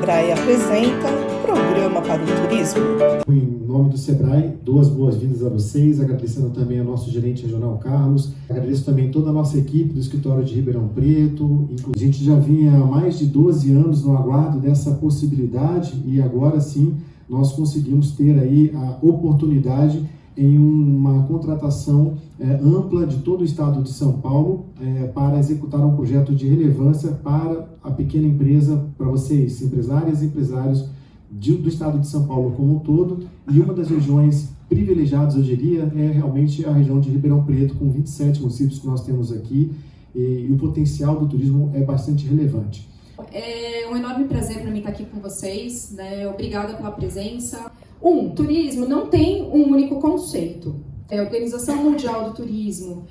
Sebrae apresenta Programa para o Turismo. Em nome do Sebrae, dou as boas-vindas a vocês, agradecendo também ao nosso gerente regional Carlos, agradeço também toda a nossa equipe do escritório de Ribeirão Preto. A gente já vinha há mais de 12 anos no aguardo dessa possibilidade e agora sim nós conseguimos ter aí a oportunidade em uma contratação ampla de todo o estado de São Paulo para executar um projeto de relevância para a pequena empresa, para vocês, empresárias e empresários do estado de São Paulo como um todo, e uma das regiões privilegiadas, eu diria, é realmente a região de Ribeirão Preto, com 27 municípios que nós temos aqui, e o potencial do turismo é bastante relevante. É um enorme prazer para mim estar aqui com vocês, né? Obrigada pela presença. Turismo não tem um único conceito. A Organização Mundial do Turismo,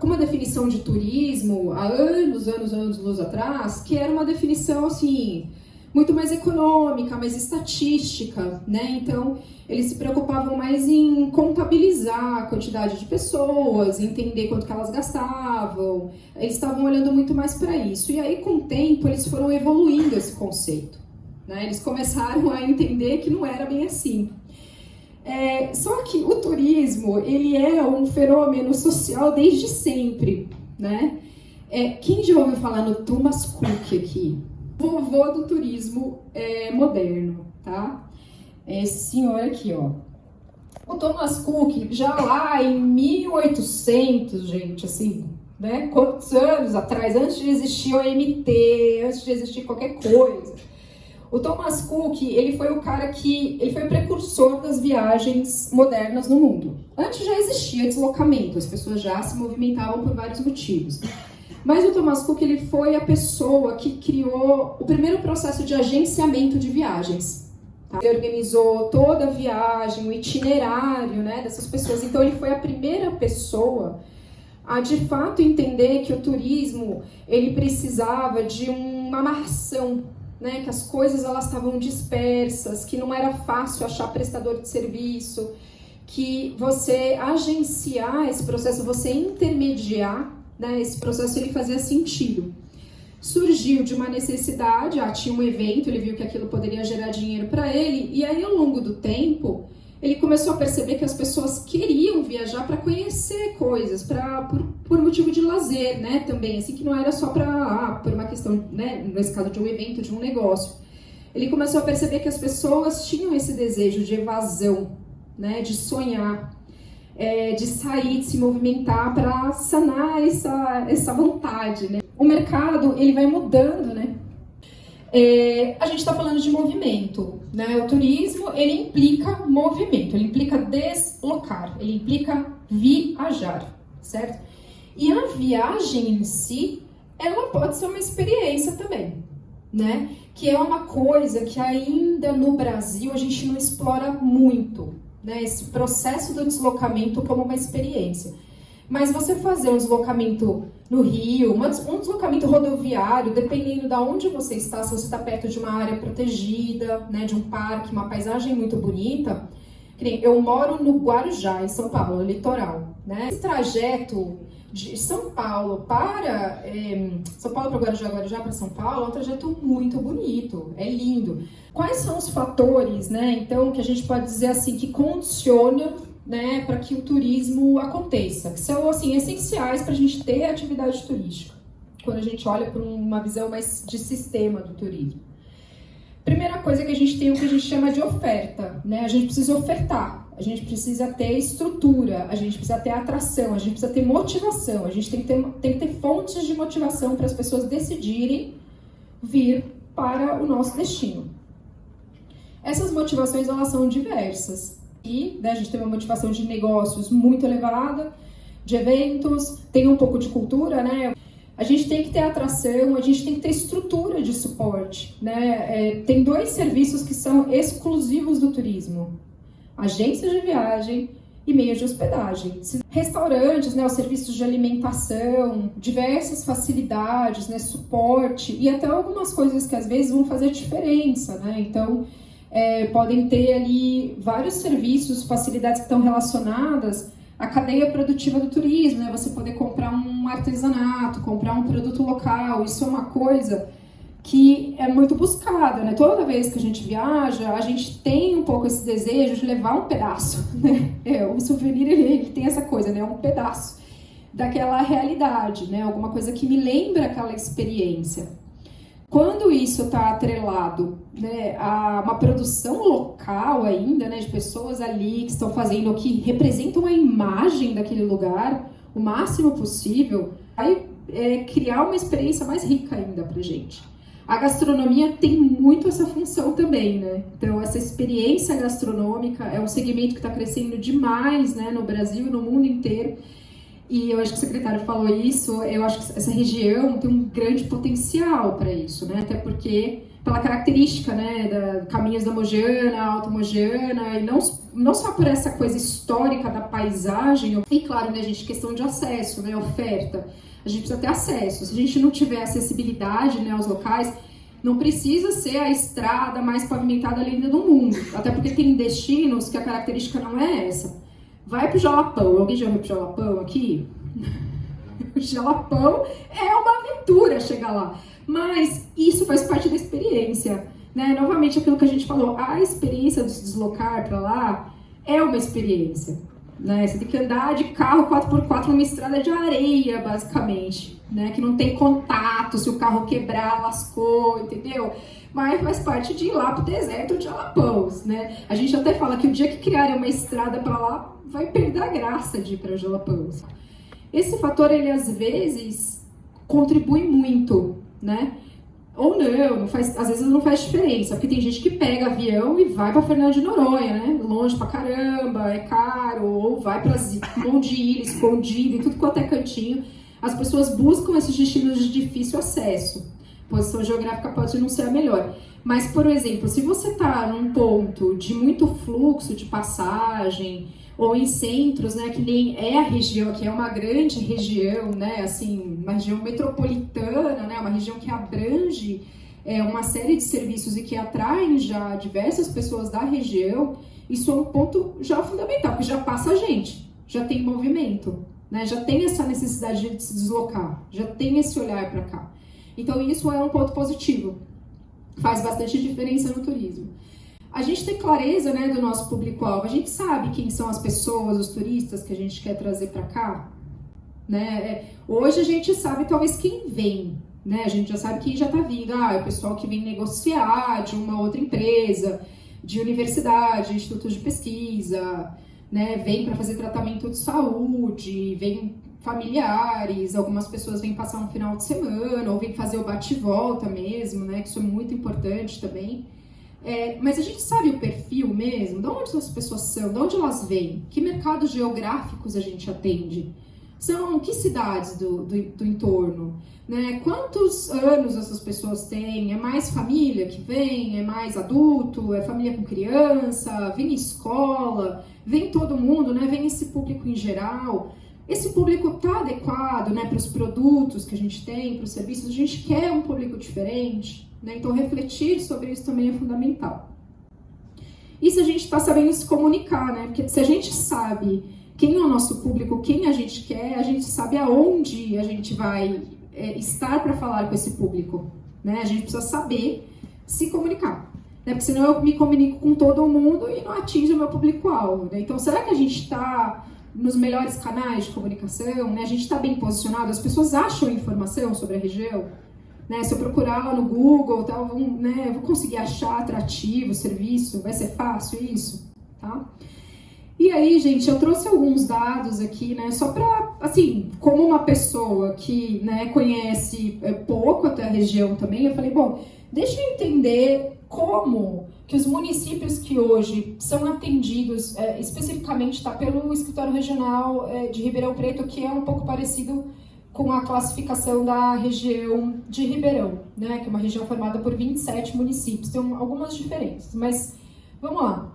com uma definição de turismo há anos atrás, que era uma definição assim muito mais econômica, mais estatística, né? Então, eles se preocupavam mais em contabilizar a quantidade de pessoas, entender quanto que elas gastavam. Eles estavam olhando muito mais para isso. E aí, com o tempo, eles foram evoluindo esse conceito, né? Eles começaram a entender que não era bem assim. Só que o turismo, ele é um fenômeno social desde sempre, né? Quem já ouviu falar no Thomas Cook aqui? Vovô do turismo moderno, tá? Esse senhor aqui, ó. O Thomas Cook, já lá em 1800, gente, assim, né? Quantos anos atrás, antes de existir o OMT, antes de existir qualquer coisa. O Thomas Cook, ele foi o precursor das viagens modernas no mundo. Antes já existia deslocamento, as pessoas já se movimentavam por vários motivos. Mas o Thomas Cook, ele foi a pessoa que criou o primeiro processo de agenciamento de viagens. Tá? Ele organizou toda a viagem, o itinerário, né, dessas pessoas. Então, ele foi a primeira pessoa a, de fato, entender que o turismo, ele precisava de uma amarração, né, que as coisas elas estavam dispersas, que não era fácil achar prestador de serviço, que você agenciar esse processo, você intermediar, né, esse processo ele fazia sentido. Surgiu de uma necessidade, tinha um evento, ele viu que aquilo poderia gerar dinheiro para ele, e aí ao longo do tempo, ele começou a perceber que as pessoas queriam viajar para conhecer coisas, por motivo de lazer, né, também, assim, que não era só por uma questão, né, nesse caso de um evento, de um negócio. Ele começou a perceber que as pessoas tinham esse desejo de evasão, né, de sonhar, de sair, de se movimentar para sanar essa vontade, né. O mercado, ele vai mudando, né. A gente está falando de movimento, né? O turismo, ele implica movimento, ele implica deslocar, ele implica viajar, certo? E a viagem em si, ela pode ser uma experiência também, né? Que é uma coisa que ainda no Brasil a gente não explora muito, né? Esse processo do deslocamento como uma experiência. Mas você fazer um deslocamento no Rio, um deslocamento rodoviário, dependendo de onde você está, se você está perto de uma área protegida, né, de um parque, uma paisagem muito bonita. Eu moro no Guarujá, em São Paulo, no litoral, né? Esse trajeto de São Paulo para Guarujá, Guarujá para São Paulo é um trajeto muito bonito, é lindo. Quais são os fatores, né, então, que a gente pode dizer assim, que condicionam, né, para que o turismo aconteça, que são assim, essenciais para a gente ter atividade turística, quando a gente olha para uma visão mais de sistema do turismo? Primeira coisa que a gente tem o que a gente chama de oferta, né? A gente precisa ofertar, a gente precisa ter estrutura, a gente precisa ter atração, a gente precisa ter motivação, a gente tem que ter fontes de motivação para as pessoas decidirem vir para o nosso destino. Essas motivações, elas são diversas. E, né, a gente tem uma motivação de negócios muito elevada, de eventos, tem um pouco de cultura, né? A gente tem que ter atração, a gente tem que ter estrutura de suporte, né? Tem dois serviços que são exclusivos do turismo: agências de viagem e meios de hospedagem. Restaurantes, né, os serviços de alimentação, diversas facilidades, né, suporte e até algumas coisas que às vezes vão fazer diferença, né? Então, podem ter ali vários serviços, facilidades que estão relacionadas à cadeia produtiva do turismo, né? Você poder comprar um artesanato, comprar um produto local, isso é uma coisa que é muito buscada, né? Toda vez que a gente viaja, a gente tem um pouco esse desejo de levar um pedaço, né? O souvenir, ele tem essa coisa, né? Um pedaço daquela realidade, né? Alguma coisa que me lembra aquela experiência. Quando isso está atrelado, né, a uma produção local ainda, né, de pessoas ali que estão fazendo, que representam a imagem daquele lugar, o máximo possível, vai criar uma experiência mais rica ainda pra gente. A gastronomia tem muito essa função também, né? Então, essa experiência gastronômica é um segmento que está crescendo demais, né, no Brasil e no mundo inteiro. E eu acho que o secretário falou isso, eu acho que essa região tem um grande potencial para isso, né? Até porque, pela característica, né, da Caminhos da Mogiana, Alto Mogiana, e não só por essa coisa histórica da paisagem, e claro, né, gente, questão de acesso, né, oferta. A gente precisa ter acesso. Se a gente não tiver acessibilidade, né, aos locais, não precisa ser a estrada mais pavimentada linda do mundo. Até porque tem destinos que a característica não é essa. Vai pro Jalapão. Alguém já foi pro Jalapão aqui? O Jalapão é uma aventura chegar lá. Mas isso faz parte da experiência, né? Novamente, aquilo que a gente falou, a experiência de se deslocar para lá é uma experiência, né? Você tem que andar de carro 4x4 numa estrada de areia, basicamente, né? Que não tem contato, se o carro quebrar, lascou, entendeu? Mas faz parte de ir lá pro deserto de Jalapãos, né? A gente até fala que o dia que criarem uma estrada para lá, vai perder a graça de ir para Jalapãos. Esse fator, ele às vezes contribui muito, né? Ou não faz, às vezes não faz diferença, porque tem gente que pega avião e vai para Fernando de Noronha, né? Longe pra caramba, é caro, ou vai para Monte de Ilha, escondido, em tudo quanto é cantinho. As pessoas buscam esses destinos de difícil acesso. A posição geográfica pode não ser a melhor. Mas, por exemplo, se você está num ponto de muito fluxo de passagem, ou em centros, né, que nem é a região, que é uma grande região, né, assim, uma região metropolitana, né, uma região que abrange uma série de serviços e que atraem já diversas pessoas da região, isso é um ponto já fundamental, porque já passa a gente, já tem movimento, né, já tem essa necessidade de se deslocar, já tem esse olhar para cá. Então isso é um ponto positivo, faz bastante diferença no turismo. A gente tem clareza, né, do nosso público-alvo, a gente sabe quem são as pessoas, os turistas que a gente quer trazer para cá, né? Hoje a gente sabe talvez quem vem, né? A gente já sabe quem já está vindo, é o pessoal que vem negociar de uma outra empresa, de universidade, institutos de pesquisa, né? Vem para fazer tratamento de saúde, vem familiares, algumas pessoas vêm passar um final de semana, ou vêm fazer o bate-volta mesmo, né? Que isso é muito importante também. Mas a gente sabe o perfil mesmo, de onde essas pessoas são, de onde elas vêm, que mercados geográficos a gente atende, são que cidades do entorno, né? Quantos anos essas pessoas têm, é mais família que vem, é mais adulto, é família com criança, vem escola, vem todo mundo, né? Vem esse público em geral. Esse público está adequado, né, para os produtos que a gente tem, para os serviços, a gente quer um público diferente, né? Então refletir sobre isso também é fundamental. E se a gente está sabendo se comunicar, né? Porque se a gente sabe quem é o nosso público, quem a gente quer, a gente sabe aonde a gente vai estar para falar com esse público, né? A gente precisa saber se comunicar, né? Porque senão eu me comunico com todo mundo e não atinjo o meu público-alvo, né? Então será que a gente está nos melhores canais de comunicação, né? A gente está bem posicionado, as pessoas acham informação sobre a região, né? Se eu procurar lá no Google, tal, né, eu vou conseguir achar atrativo o serviço, vai ser fácil isso, tá? E aí, gente, eu trouxe alguns dados aqui, né, só para, assim, como uma pessoa que, né, conhece pouco até a região também, eu falei, bom, deixa eu entender como que os municípios que hoje são atendidos, especificamente tá, pelo Escritório Regional de Ribeirão Preto, que é um pouco parecido com a classificação da região de Ribeirão, né, que é uma região formada por 27 municípios, tem algumas diferenças, mas vamos lá.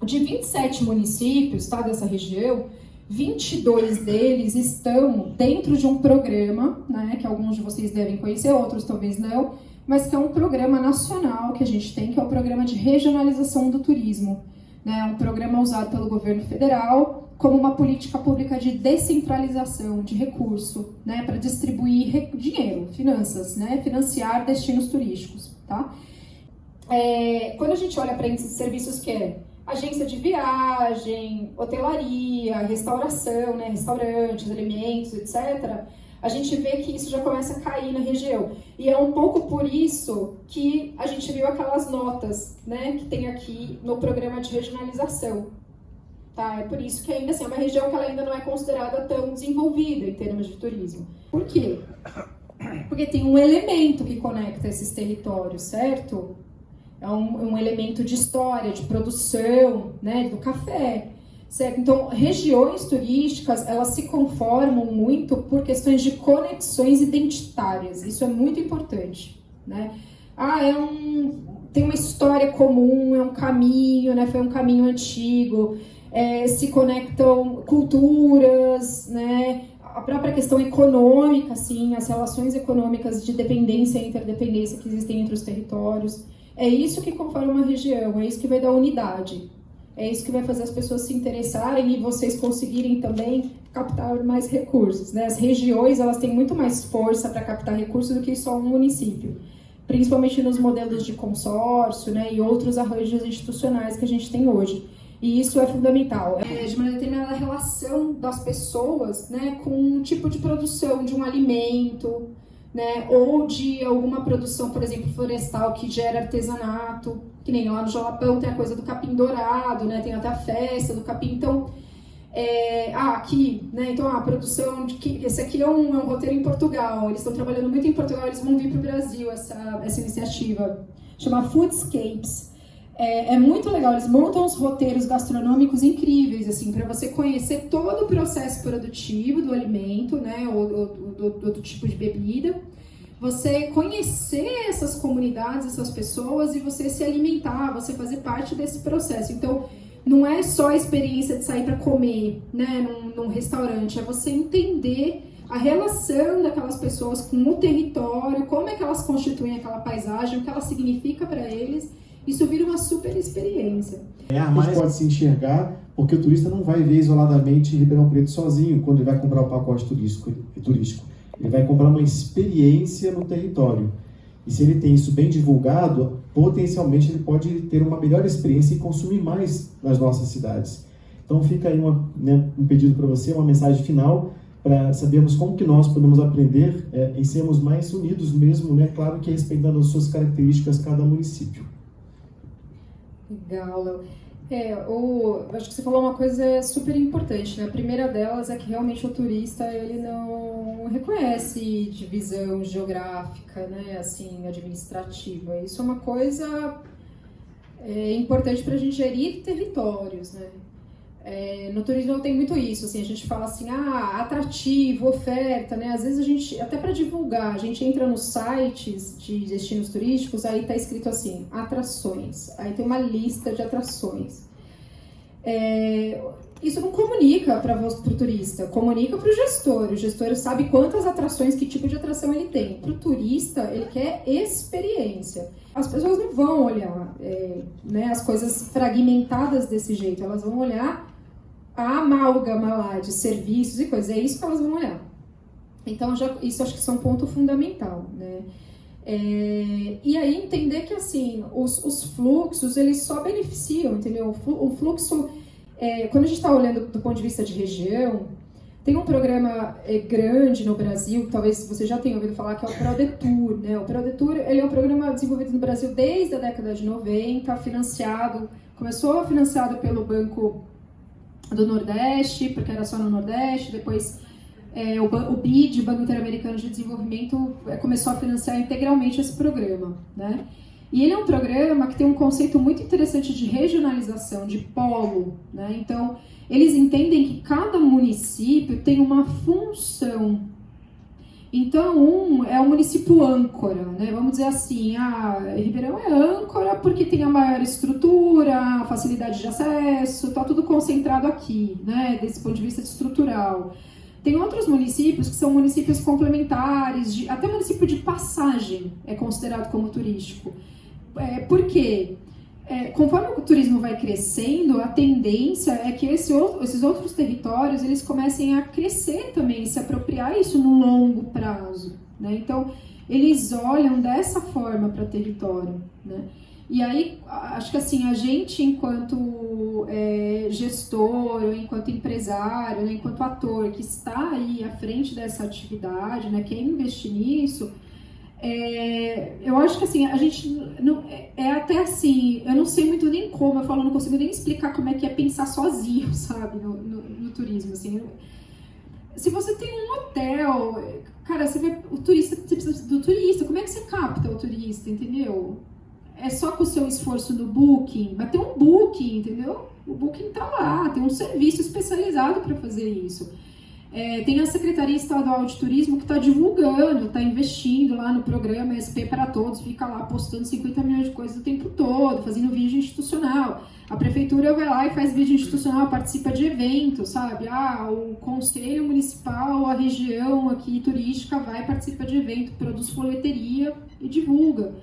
De 27 municípios, tá, dessa região, 22 deles estão dentro de um programa, né, que alguns de vocês devem conhecer, outros talvez não, mas que é um programa nacional que a gente tem, que é o Programa de Regionalização do Turismo, né, um programa usado pelo governo federal como uma política pública de descentralização de recurso, né, para distribuir dinheiro, finanças, né, financiar destinos turísticos, tá? Quando a gente olha para índice de serviços que é agência de viagem, hotelaria, restauração, né, restaurantes, alimentos, etc., a gente vê que isso já começa a cair na região. E é um pouco por isso que a gente viu aquelas notas, né, que tem aqui no programa de regionalização. Tá? É por isso que ainda assim, é uma região que ela ainda não é considerada tão desenvolvida em termos de turismo. Por quê? Porque tem um elemento que conecta esses territórios, certo? É um elemento de história, de produção, né, do café. Certo? Então, regiões turísticas, elas se conformam muito por questões de conexões identitárias. Isso é muito importante, né? Tem uma história comum, é um caminho, né? Foi um caminho antigo, se conectam culturas, né? A própria questão econômica, assim, as relações econômicas de dependência e interdependência que existem entre os territórios. É isso que conforma uma região, é isso que vai dar unidade. É isso que vai fazer as pessoas se interessarem e vocês conseguirem também captar mais recursos, né? As regiões, elas têm muito mais força para captar recursos do que só um município, principalmente nos modelos de consórcio, né, e outros arranjos institucionais que a gente tem hoje. E isso é fundamental. De uma determinada relação das pessoas, né, com um tipo de produção de um alimento, né, ou de alguma produção, por exemplo, florestal que gera artesanato, que nem lá no Jalapão tem a coisa do capim dourado, né, tem até a festa do capim. Então, aqui, né, então a produção esse aqui é um roteiro em Portugal, eles estão trabalhando muito em Portugal, eles vão vir para o Brasil essa iniciativa, chama Foodscapes. É muito legal, eles montam os roteiros gastronômicos incríveis, assim, para você conhecer todo o processo produtivo do alimento, né, ou do tipo de bebida, você conhecer essas comunidades, essas pessoas, e você se alimentar, você fazer parte desse processo. Então, não é só a experiência de sair para comer, né, num restaurante, é você entender a relação daquelas pessoas com o território, como é que elas constituem aquela paisagem, o que ela significa para eles. Isso vira uma super experiência. A gente pode se enxergar, porque o turista não vai ver isoladamente Ribeirão Preto sozinho quando ele vai comprar o pacote turístico. Ele vai comprar uma experiência no território. E se ele tem isso bem divulgado, potencialmente ele pode ter uma melhor experiência e consumir mais nas nossas cidades. Então fica aí um pedido para você, uma mensagem final, para sabermos como que nós podemos aprender em sermos mais unidos mesmo, né? Claro que respeitando as suas características cada município. Legal, Léo. Acho que você falou uma coisa super importante, né? A primeira delas é que realmente o turista, ele não reconhece divisão geográfica, né? Assim, administrativa. Isso é uma coisa importante para a gente gerir territórios, né? No turismo tem muito isso, assim, a gente fala assim, atrativo, oferta, né? Às vezes a gente, até para divulgar, a gente entra nos sites de destinos turísticos, aí tá escrito assim, atrações, aí tem uma lista de atrações. Isso não comunica para o turista, comunica para o gestor sabe quantas atrações, que tipo de atração ele tem. Para o turista, ele quer experiência. As pessoas não vão olhar né, as coisas fragmentadas desse jeito, elas vão olhar a amálgama lá de serviços e coisas, é isso que elas vão olhar. Então, isso acho que é um ponto fundamental, né? E aí entender que, assim, os fluxos, eles só beneficiam, entendeu? O fluxo, quando a gente está olhando do ponto de vista de região, tem um programa grande no Brasil, que talvez você já tenha ouvido falar, que é o ProDetour, né? O ProDetour, ele é um programa desenvolvido no Brasil desde a década de 90, começou financiado pelo Banco do Nordeste, porque era só no Nordeste, depois o BID, Banco Interamericano de Desenvolvimento, começou a financiar integralmente esse programa, né? E ele é um programa que tem um conceito muito interessante de regionalização, de polo, né? Então, eles entendem que cada município tem uma função. Então, é um município âncora, né? Vamos dizer assim, Ribeirão é âncora porque tem a maior estrutura, facilidade de acesso, está tudo concentrado aqui, né? Desse ponto de vista estrutural. Tem outros municípios que são municípios complementares, até município de passagem é considerado como turístico. Por quê? conforme o turismo vai crescendo, a tendência é que esses outros territórios eles comecem a crescer também, se apropriar isso no longo prazo, né? Então, eles olham dessa forma para o território, né? E aí, acho que assim, a gente, enquanto gestor, ou enquanto empresário, né, enquanto ator que está aí à frente dessa atividade, né, quer investir nisso, eu acho que assim, a gente não, até assim, eu não sei muito nem como, eu falo, não consigo nem explicar como é que é pensar sozinho, sabe, no turismo, assim. Se você tem um hotel, cara, você vê o turista, você precisa do turista, como é que você capta o turista, entendeu? É só com o seu esforço no Booking, mas tem um Booking, entendeu? O Booking tá lá, tem um serviço especializado para fazer isso. Tem a Secretaria Estadual de Turismo que está divulgando, está investindo lá no programa SP para Todos, fica lá postando 50 milhões de coisas o tempo todo, fazendo vídeo institucional. A prefeitura vai lá e faz vídeo institucional, participa de eventos, sabe? O Conselho Municipal, a região aqui turística vai, participa de evento, produz folheteria e divulga.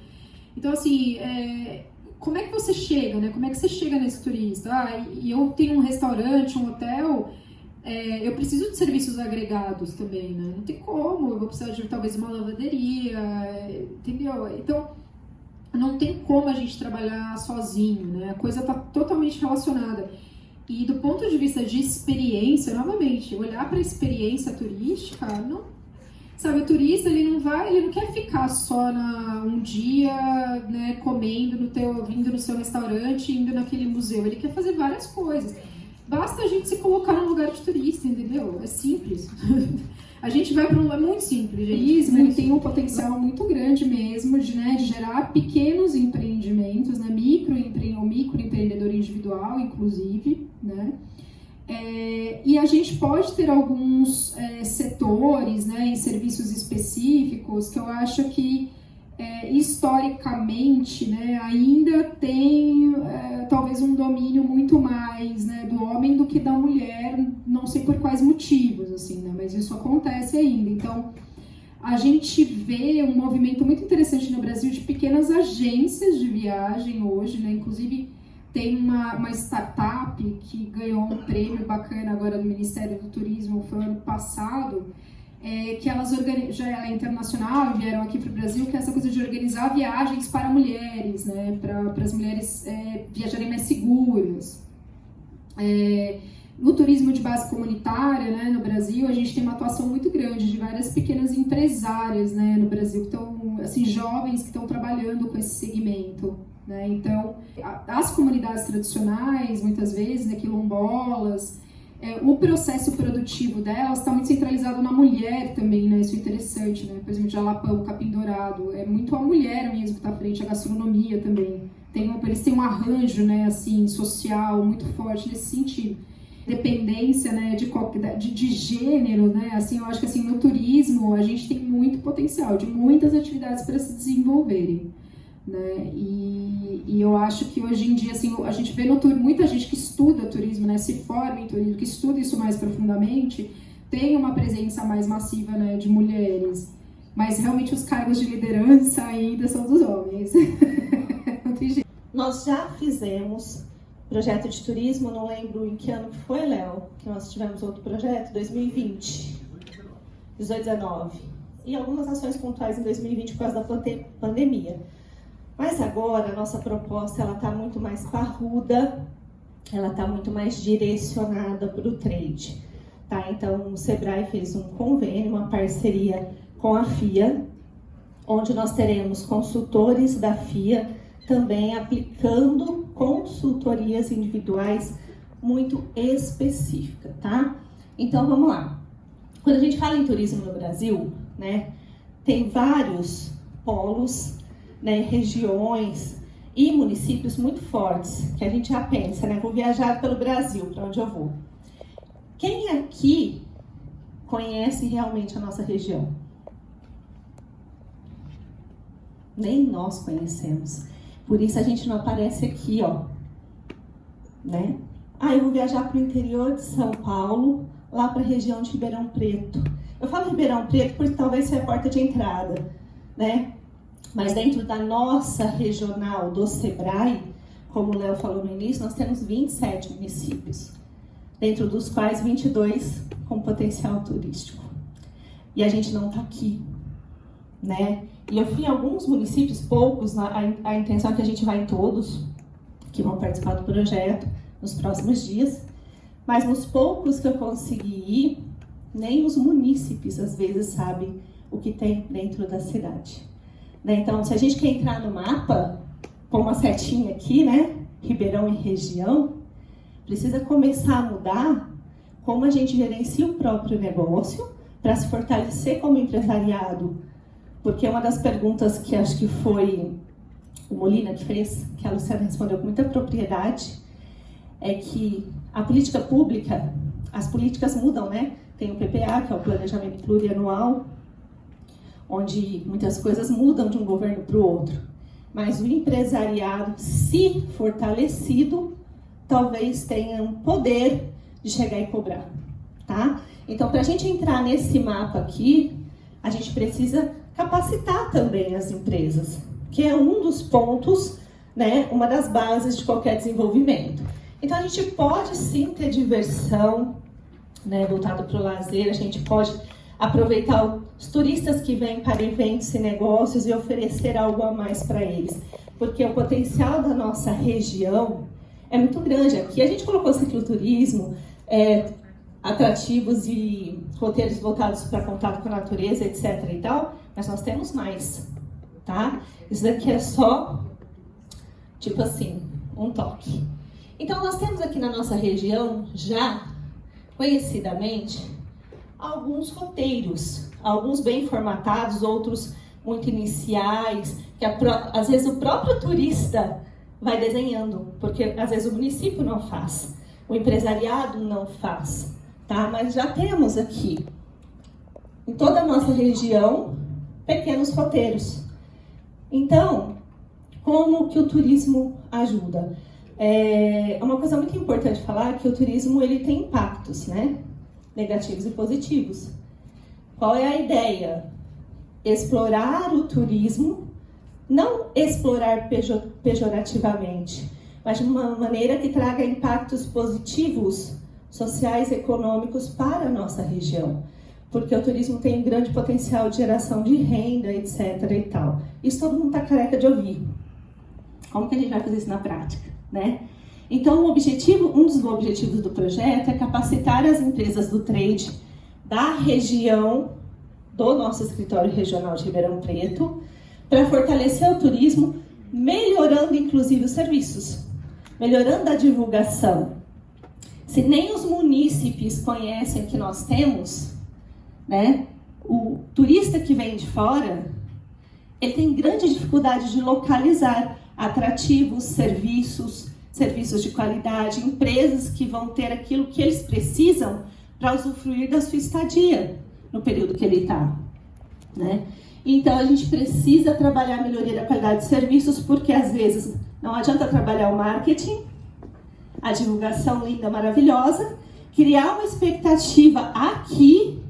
Então, assim, como é que você chega, né? Como é que você chega nesse turista? E eu tenho um restaurante, um hotel, eu preciso de serviços agregados também, né? Não tem como, eu vou precisar de talvez uma lavanderia, entendeu? Então, não tem como a gente trabalhar sozinho, né? A coisa está totalmente relacionada. E do ponto de vista de experiência, novamente, olhar para a experiência turística, não... Sabe, o turista, ele não quer ficar só um dia, né, comendo vindo no seu restaurante, indo naquele museu. Ele quer fazer várias coisas. Basta a gente se colocar no lugar de turista, entendeu? É simples. A gente vai para um lugar muito simples. O turismo tem um potencial muito grande mesmo de gerar pequenos empreendimentos, né, microempreendedor individual, inclusive, né? E a gente pode ter alguns setores, né, e serviços específicos que eu acho que historicamente, né, ainda tem talvez um domínio muito mais, né, do homem do que da mulher, não sei por quais motivos, assim, né, mas isso acontece ainda. Então, a gente vê um movimento muito interessante no Brasil de pequenas agências de viagem hoje, né, inclusive tem uma startup que ganhou um prêmio bacana agora do Ministério do Turismo, foi ano passado, que elas já é internacional e vieram aqui para o Brasil, que é essa coisa de organizar viagens para mulheres, né, para as mulheres viajarem mais seguras. No turismo de base comunitária, né, no Brasil, a gente tem uma atuação muito grande de várias pequenas empresárias, né, no Brasil, que estão, assim, jovens que estão trabalhando com esse segmento, né. Então, as comunidades tradicionais, muitas vezes, né, quilombolas, o processo produtivo delas está muito centralizado na mulher também, né, isso é interessante, né, por exemplo, Jalapão, Capim Dourado, é muito a mulher mesmo que está à frente, a gastronomia também, eles têm um arranjo, né, assim, social muito forte nesse sentido. Dependência, né, de gênero, né, assim, eu acho que assim, no turismo a gente tem muito potencial, de muitas atividades para se desenvolverem, né, e eu acho que hoje em dia, assim, a gente vê no muita gente que estuda turismo, né, se forma em turismo, que estuda isso mais profundamente, tem uma presença mais massiva, né, de mulheres, mas realmente os cargos de liderança ainda são dos homens. Não tem jeito. Nós já fizemos projeto de turismo, não lembro em que ano que foi, Léo, que nós tivemos outro projeto, 2020, 18, 19, e algumas ações pontuais em 2020 por causa da pandemia. Mas agora a nossa proposta ela está muito mais parruda, ela está muito mais direcionada para o trade. Tá? Então o Sebrae fez um convênio, uma parceria com a FIA, onde nós teremos consultores da FIA também aplicando consultorias individuais muito específicas, tá? Então vamos lá. Quando a gente fala em turismo no Brasil, né, tem vários polos, né, regiões e municípios muito fortes, que a gente já pensa, né, vou viajar pelo Brasil, para onde eu vou. Quem aqui conhece realmente a nossa região? Nem nós conhecemos. Por isso a gente não aparece aqui, ó, né? Eu vou viajar para o interior de São Paulo, lá para a região de Ribeirão Preto. Eu falo Ribeirão Preto porque talvez seja a porta de entrada, né? Mas dentro da nossa regional do Sebrae, como o Léo falou no início, nós temos 27 municípios, dentro dos quais 22 com potencial turístico. E a gente não está aqui, né? E eu fui em alguns municípios, poucos, a intenção é que a gente vá em todos que vão participar do projeto nos próximos dias, mas nos poucos que eu consegui ir, nem os munícipes às vezes sabem o que tem dentro da cidade. Né? Então, se a gente quer entrar no mapa, com uma setinha aqui, né, Ribeirão e região, precisa começar a mudar como a gente gerencia o próprio negócio para se fortalecer como empresariado. Porque uma das perguntas que acho que foi o Molina que fez, que a Luciana respondeu com muita propriedade, é que a política pública, as políticas mudam, né? Tem o PPA, que é o Planejamento Plurianual, onde muitas coisas mudam de um governo para o outro. Mas o empresariado, se fortalecido, talvez tenha um poder de chegar e cobrar, tá? Então, para a gente entrar nesse mapa aqui, a gente precisa capacitar também as empresas, que é um dos pontos, né, uma das bases de qualquer desenvolvimento. Então, a gente pode sim ter diversão, né, voltado para o lazer, a gente pode aproveitar os turistas que vêm para eventos e negócios e oferecer algo a mais para eles, porque o potencial da nossa região é muito grande. Aqui a gente colocou cicloturismo, atrativos e roteiros voltados para contato com a natureza, etc. e tal, mas nós temos mais, tá? Isso daqui é só, tipo assim, um toque. Então, nós temos aqui na nossa região, já conhecidamente, alguns roteiros, alguns bem formatados, outros muito iniciais, que às vezes o próprio turista vai desenhando, porque às vezes o município não faz, o empresariado não faz, tá? Mas já temos aqui, em toda a nossa região, pequenos roteiros. Então, como que o turismo ajuda? É uma coisa muito importante falar que o turismo ele tem impactos, né? Negativos e positivos. Qual é a ideia? Explorar o turismo, não explorar pejorativamente, mas de uma maneira que traga impactos positivos, sociais e econômicos para a nossa região. Porque o turismo tem um grande potencial de geração de renda, etc. e tal. Isso todo mundo está careca de ouvir. Como que a gente vai fazer isso na prática, né? Então, um dos objetivos do projeto é capacitar as empresas do trade da região, do nosso escritório regional de Ribeirão Preto, para fortalecer o turismo, melhorando inclusive os serviços, melhorando a divulgação. Se nem os munícipes conhecem o que nós temos, né, o turista que vem de fora, ele tem grande dificuldade de localizar atrativos, serviços de qualidade, empresas que vão ter aquilo que eles precisam para usufruir da sua estadia no período que ele está, né? Então, a gente precisa trabalhar a melhoria da qualidade de serviços, porque às vezes não adianta trabalhar o marketing, a divulgação linda, maravilhosa, criar uma expectativa aqui,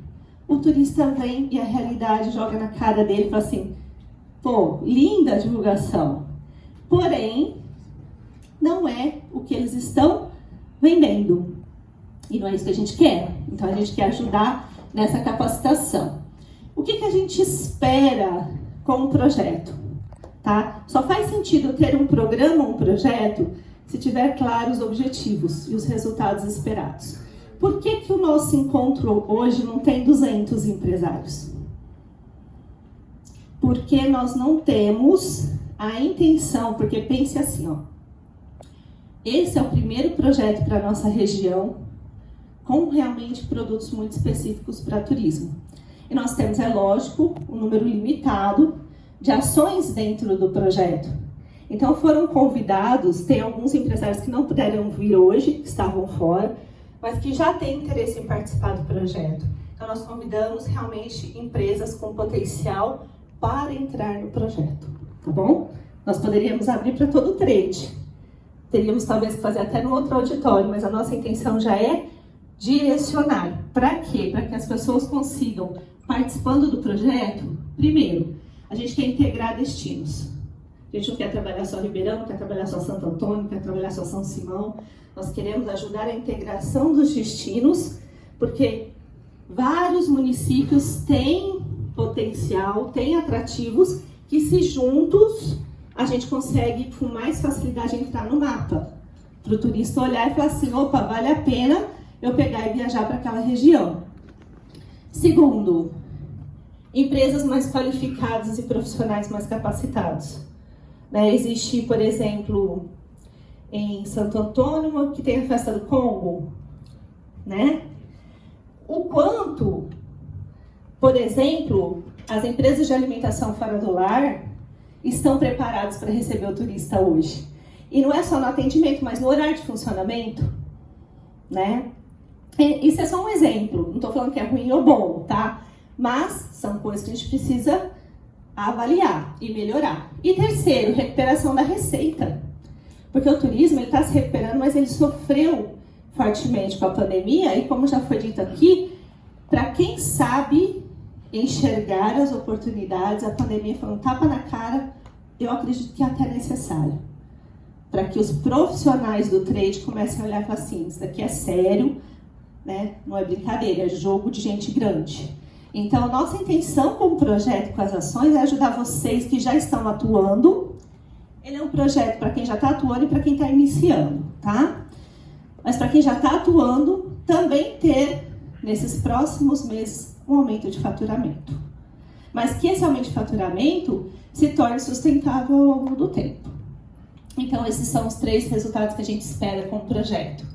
o turista vem e a realidade joga na cara dele e fala assim, pô, linda a divulgação, porém, não é o que eles estão vendendo. E não é isso que a gente quer. Então, a gente quer ajudar nessa capacitação. O que a gente espera com o projeto? Tá? Só faz sentido ter um programa, um projeto, se tiver claros os objetivos e os resultados esperados. Por que o nosso encontro hoje não tem 200 empresários? Porque nós não temos a intenção, porque pense assim, ó. Esse é o primeiro projeto para a nossa região com realmente produtos muito específicos para turismo. E nós temos, é lógico, um número limitado de ações dentro do projeto. Então foram convidados, tem alguns empresários que não puderam vir hoje, que estavam fora, mas que já têm interesse em participar do projeto. Então nós convidamos realmente empresas com potencial para entrar no projeto, tá bom? Nós poderíamos abrir para todo o trade. Teríamos talvez que fazer até no outro auditório, mas a nossa intenção já é direcionar. Para quê? Para que as pessoas consigam, participando do projeto, primeiro, a gente quer integrar destinos. A A gente não quer trabalhar só Ribeirão, não quer trabalhar só Santo Antônio, não quer trabalhar só São Simão. Nós queremos ajudar a integração dos destinos, porque vários municípios têm potencial, têm atrativos, que se juntos a gente consegue com mais facilidade entrar no mapa. Para o turista olhar e falar assim, opa, vale a pena eu pegar e viajar para aquela região. Segundo, empresas mais qualificadas e profissionais mais capacitados. Existe, por exemplo, em Santo Antônio, que tem a Festa do Congo, O quanto, por exemplo, as empresas de alimentação fora do lar estão preparadas para receber o turista hoje. E não é só no atendimento, mas no horário de funcionamento, Isso é só um exemplo, não estou falando que é ruim ou bom, tá? Mas são coisas que a gente precisa avaliar e melhorar. E terceiro, recuperação da receita. Porque o turismo está se recuperando, mas ele sofreu fortemente com a pandemia e, como já foi dito aqui, para quem sabe enxergar as oportunidades, a pandemia foi um tapa na cara, eu acredito que é até necessário. Para que os profissionais do trade comecem a olhar e falar assim, isso daqui é sério, não é brincadeira, é jogo de gente grande. Então, nossa intenção com o projeto, com as ações, é ajudar vocês que já estão atuando. Ele é um projeto para quem já está atuando e para quem está iniciando, tá? Mas para quem já está atuando, também ter, nesses próximos meses, um aumento de faturamento. Mas que esse aumento de faturamento se torne sustentável ao longo do tempo. Então, esses são os 3 resultados que a gente espera com o projeto.